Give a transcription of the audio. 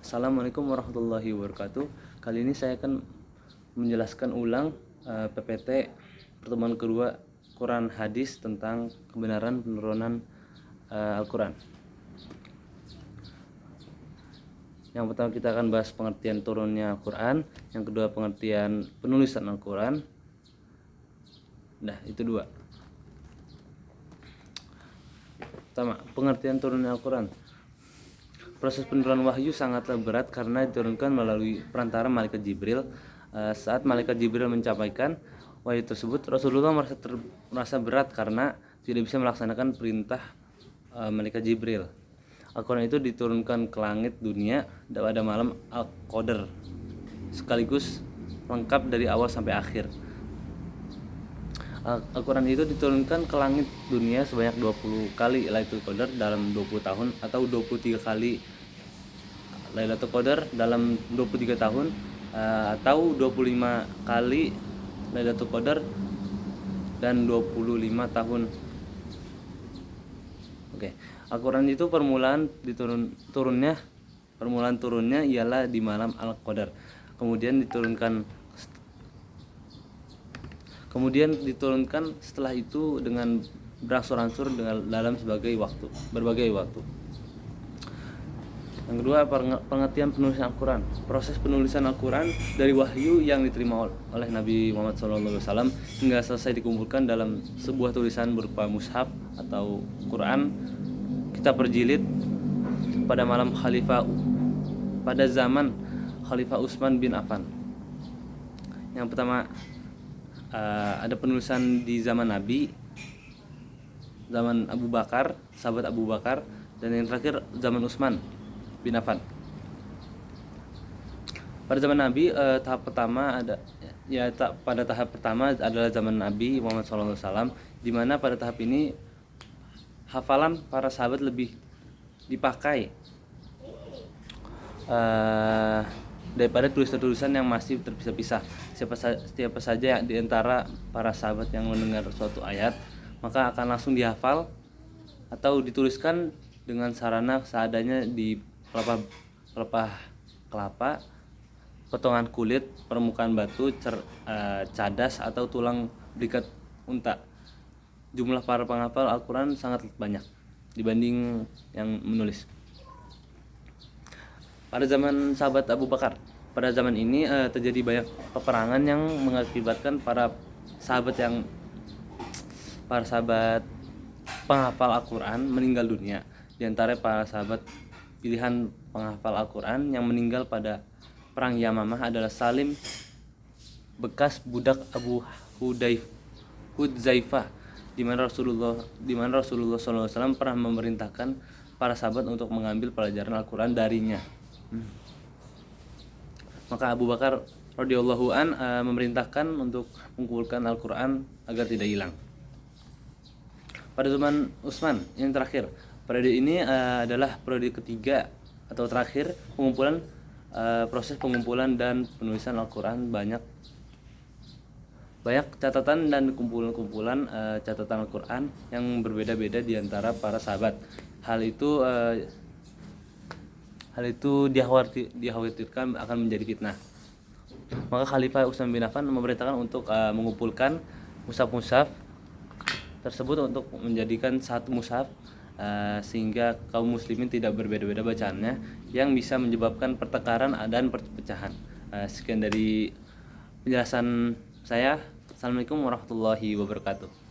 Assalamualaikum warahmatullahi wabarakatuh. Kali ini saya akan menjelaskan ulang PPT pertemuan kedua Quran Hadis tentang kebenaran penurunan Al-Quran. Yang pertama kita akan bahas pengertian turunnya Al-Quran, yang kedua pengertian penulisan Al-Quran. Nah, itu dua. Pertama, pengertian turunnya Al-Quran. Proses penurunan wahyu sangatlah berat karena diturunkan melalui perantara malaikat Jibril. Saat malaikat Jibril mencapaikan wahyu tersebut, Rasulullah merasa berat karena tidak bisa melaksanakan perintah malaikat Jibril. Al-Quran itu diturunkan ke langit dunia pada malam Al-Qadar, sekaligus lengkap dari awal sampai akhir. Al-Quran itu diturunkan ke langit dunia sebanyak 20 kali Lailatul Qadar dalam 20 tahun, atau 23 kali Lailatul Qadar dalam 23 tahun, atau 25 kali Lailatul Qadar dan 25 tahun. Oke. Al-Quran itu permulaan turunnya ialah di malam Al-Qadar. Kemudian diturunkan setelah itu dengan berangsur-angsur dalam berbagai waktu. Yang kedua, pengertian penulisan Al-Quran. Proses penulisan Al-Quran dari wahyu yang diterima oleh Nabi Muhammad SAW hingga selesai dikumpulkan dalam sebuah tulisan berupa mushaf atau Quran, kitab berjilid pada zaman Khalifah Utsman bin Affan. Yang pertama, ada penulisan di zaman Nabi, zaman Abu Bakar, sahabat Abu Bakar, dan yang terakhir zaman Utsman bin Affan. Pada zaman Nabi, pada tahap pertama adalah zaman Nabi Muhammad SAW, di mana pada tahap ini hafalan para sahabat lebih dipakai daripada tulisan-tulisan yang masih terpisah-pisah. Siapa saja di antara para sahabat yang mendengar suatu ayat, maka akan langsung dihafal atau dituliskan dengan sarana seadanya di pelepah kelapa, potongan kulit, permukaan batu, cadas atau tulang berikat unta. Jumlah para penghafal Al-Quran sangat banyak dibanding yang menulis. Pada zaman sahabat Abu Bakar, pada zaman ini terjadi banyak peperangan yang mengakibatkan para sahabat penghafal Al-Quran meninggal dunia. Di antara para sahabat pilihan penghafal Al-Quran yang meninggal pada perang Yamamah adalah Salim, bekas budak Abu Hudzaifah, di mana Rasulullah SAW pernah memerintahkan para sahabat untuk mengambil pelajaran Al-Quran darinya. Maka Abu Bakar radhiyallahu an memerintahkan untuk mengumpulkan Al-Quran agar tidak hilang. Pada zaman Utsman yang terakhir, periode ini adalah periode ketiga atau terakhir proses pengumpulan dan penulisan Al-Quran. Banyak catatan dan kumpulan catatan Al-Quran yang berbeda-beda di antara para sahabat. Hal itu dikhawatirkan akan menjadi fitnah. Maka Khalifah Utsman bin Affan memerintahkan untuk mengumpulkan mushaf-mushaf tersebut untuk menjadikan satu mushaf, sehingga kaum muslimin tidak berbeda-beda bacaannya yang bisa menyebabkan pertengkaran dan perpecahan. Sekian dari penjelasan saya. Assalamualaikum warahmatullahi wabarakatuh.